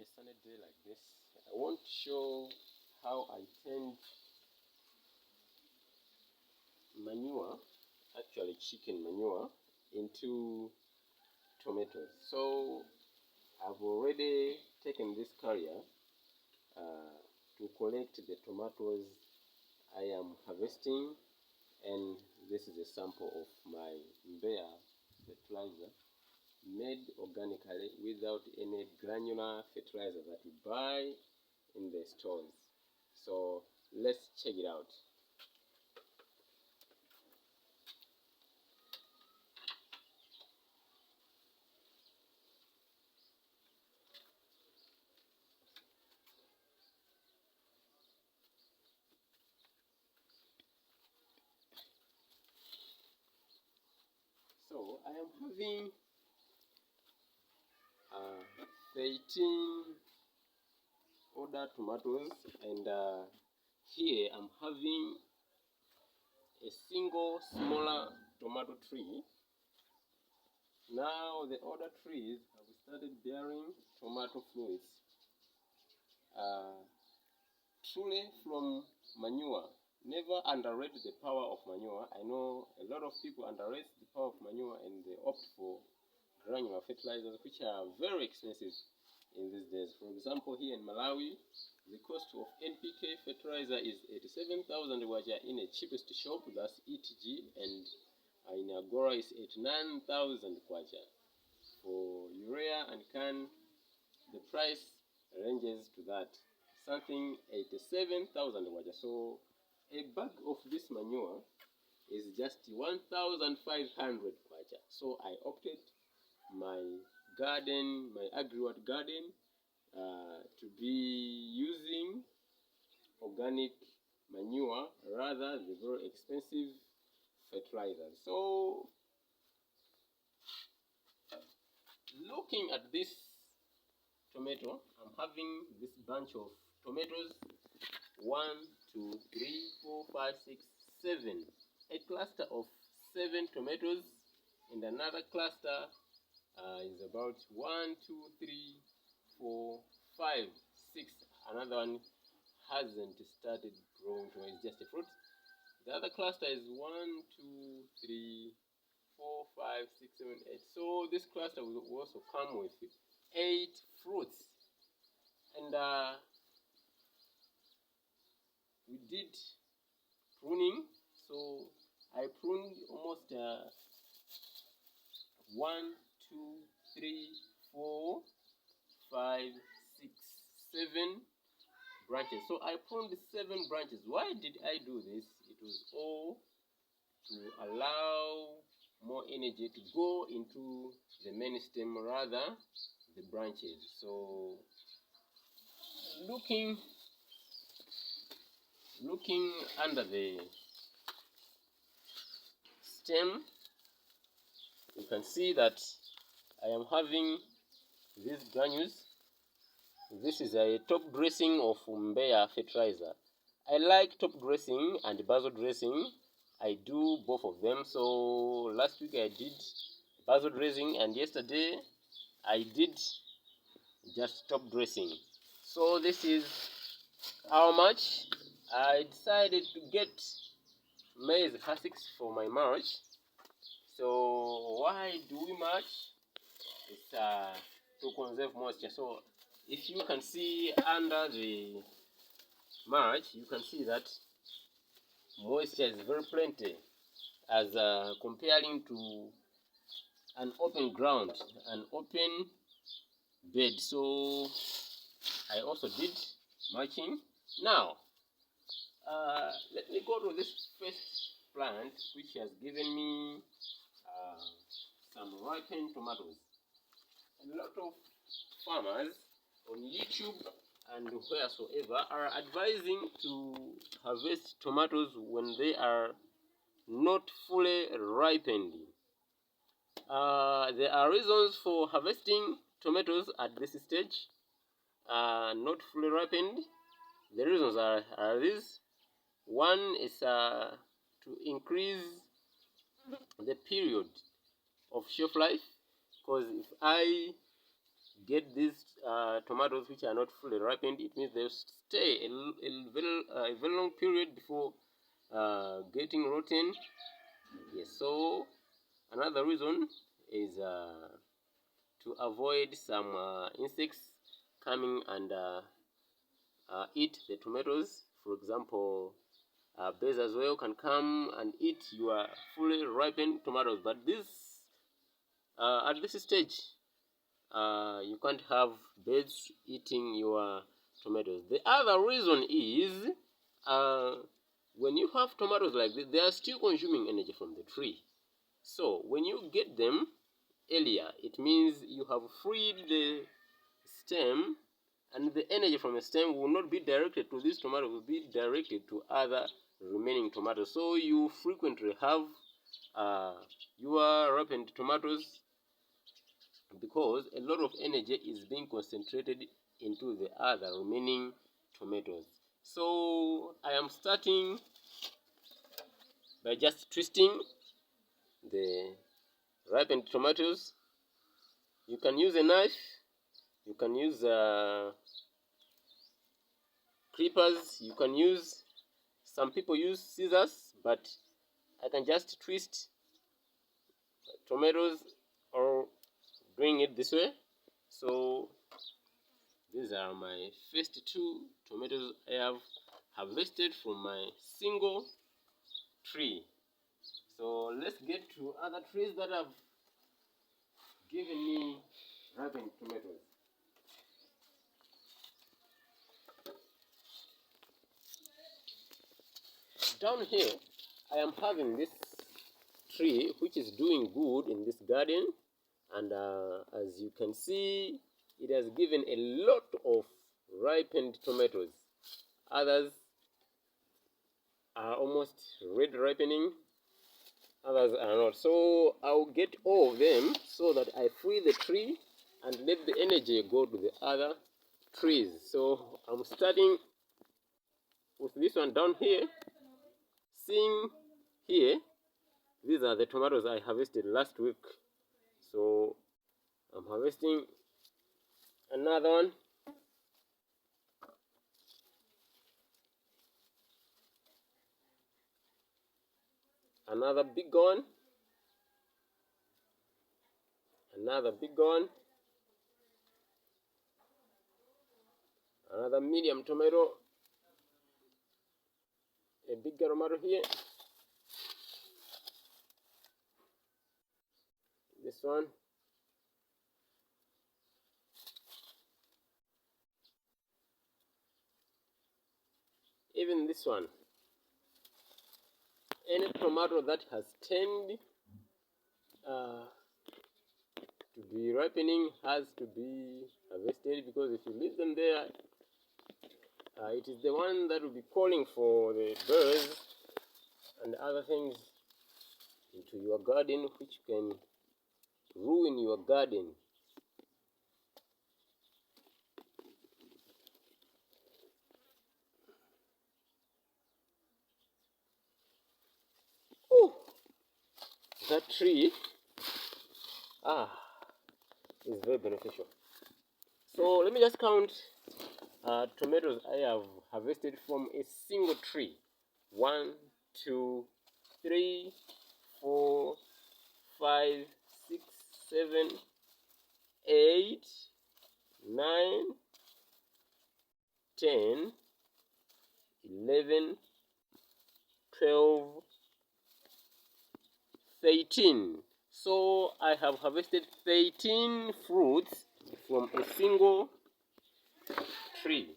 a sunny day like this, I want to show how I turned manure, actually chicken manure, into tomatoes. So I've already taken this carrier to collect the tomatoes I am harvesting, and this is a sample of my Mbeya fertilizer, made organically without any granular fertilizer that you buy in the stores. So let's check it out. So I am having 13 other tomatoes, and here I'm having a single smaller tomato tree. Now the other trees have started bearing tomato fruits, truly from manure. Never underrate the power of manure. I know a lot of people underrate the power of manure and they opt for granular fertilizers, which are very expensive in these days. For example, here in Malawi, the cost of NPK fertilizer is 87,000 waja in a cheapest shop, that's ETG, and in Agora is 89,000 kwacha. For urea and can, the price ranges to that, something 87,000 waja. So a bag of this manure is just 1,500 kwacha. So I opted my garden, my AgriWhat garden, to be using organic manure rather than the very expensive fertilizers. So looking at this tomato, I'm having this bunch of tomatoes, 1, 2, 3, 4, 5, 6, 7, a cluster of 7 tomatoes, and another cluster is about 1, 2, 3, 4, 5, 6. Another one hasn't started growing, so it's just a fruit. The other cluster is 1, 2, 3, 4, 5, 6, 7, 8. So this cluster will also come with 8 fruits. And we did pruning. So I pruned almost 1, 2, 3, 4, 5, 6, 7 branches. So I pruned 7 branches. Why did I do this? It was all to allow more energy to go into the main stem rather the branches. So looking under the stem, you can see that I am having these granules. This is a top dressing of Mbeya fertilizer. I like top dressing and basil dressing. I do both of them. So last week I did basil dressing, and yesterday I did just top dressing. So this is how much I decided to get maize hussks for my mulch. So why do we mulch? It's to conserve moisture. So if you can see under the mulch, you can see that moisture is very plenty as comparing to an open ground, an open bed. So I also did mulching. Now let me go to this first plant, which has given me some ripened tomatoes. A lot of farmers on YouTube and wheresoever are advising to harvest tomatoes when they are not fully ripened. There are reasons for harvesting tomatoes at this stage, not fully ripened. The reasons are these. One is to increase the period of shelf life, because if I get these tomatoes which are not fully ripened, it means they'll stay a very long period before getting rotten. Yes, so another reason is to avoid some insects coming and eat the tomatoes. For example, bears as well can come and eat your fully ripened tomatoes, but this at this stage you can't have birds eating your tomatoes. The other reason is when you have tomatoes like this, they are still consuming energy from the tree. So when you get them earlier, it means you have freed the stem, and the energy from the stem will not be directed to this tomato, will be directed to other remaining tomatoes. So you frequently have your ripened tomatoes because a lot of energy is being concentrated into the other remaining tomatoes. So I am starting by just twisting the ripened tomatoes. You can use a knife, you can use clippers, you can use, some people use scissors, but I can just twist tomatoes or doing it this way. So these are my first 2 tomatoes I have harvested from my single tree. So let's get to other trees that have given me ripened tomatoes. Down here, I am having this tree which is doing good in this garden, and as you can see, it has given a lot of ripened tomatoes. Others are almost red ripening, others are not. So I'll get all of them so that I free the tree and let the energy go to the other trees. So I'm starting with this one down here. Seeing here, these are the tomatoes I harvested last week. So I'm harvesting another one. Another big one. Another big one. Another medium tomato. A bigger tomato here. This one. Even this one. Any tomato that has turned to be ripening has to be harvested, because if you leave them there, it is the one that will be calling for the birds and other things into your garden, which can ruin your garden. Ooh, that tree is very beneficial. So let me just count tomatoes I have harvested from a single tree. 1, 2, 3, 4, 5, 6, 7, 8, 9, 10, 11, 12, 13. So I have harvested 13 fruits from a single tree.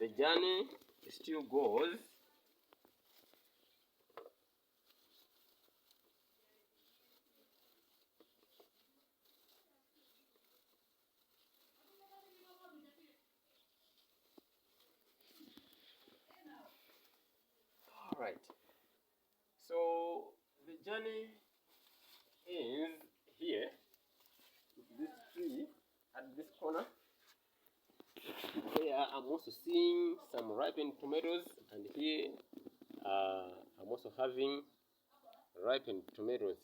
The journey still goes. All right. So the journey is here, this tree at this corner. Here I'm also seeing some ripened tomatoes, and here I'm also having ripened tomatoes.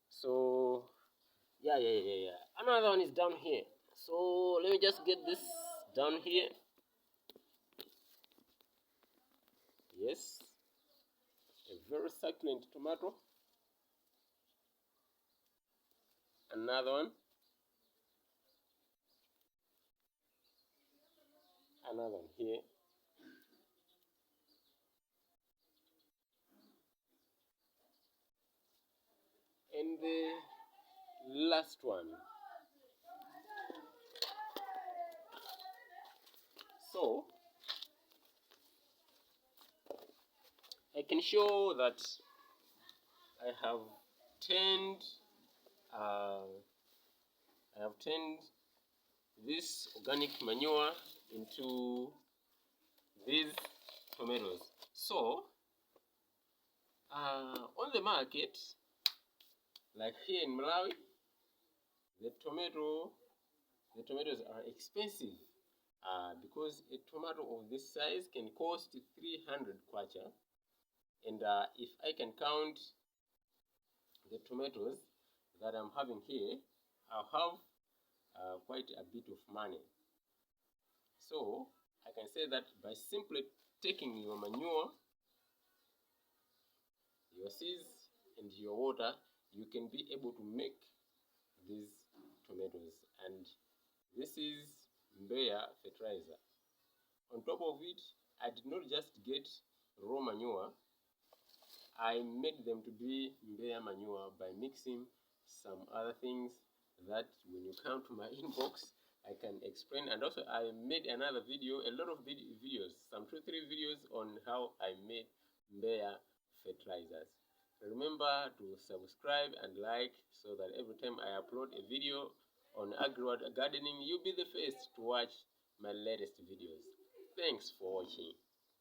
So yeah. Another one is down here. So let me just get this down here. Yes, a very succulent tomato. Another one. Another one here. And the last one. So I can show that I have turned this organic manure into these tomatoes. So on the market, like here in Malawi, the tomatoes are expensive because a tomato of this size can cost 300 kwacha. And if I can count the tomatoes that I'm having here, I'll have quite a bit of money. So I can say that by simply taking your manure, your seeds, and your water, you can be able to make these tomatoes. And this is Mbeya fertilizer. On top of it, I did not just get raw manure, I made them to be Mbeya manure by mixing some other things that when you come to my inbox, I can explain. And also I made another video, a lot of videos, some 2-3 videos on how I made Mbeya fertilizers. Remember to subscribe and like so that every time I upload a video on AgriWhat gardening, you'll be the first to watch my latest videos. Thanks for watching.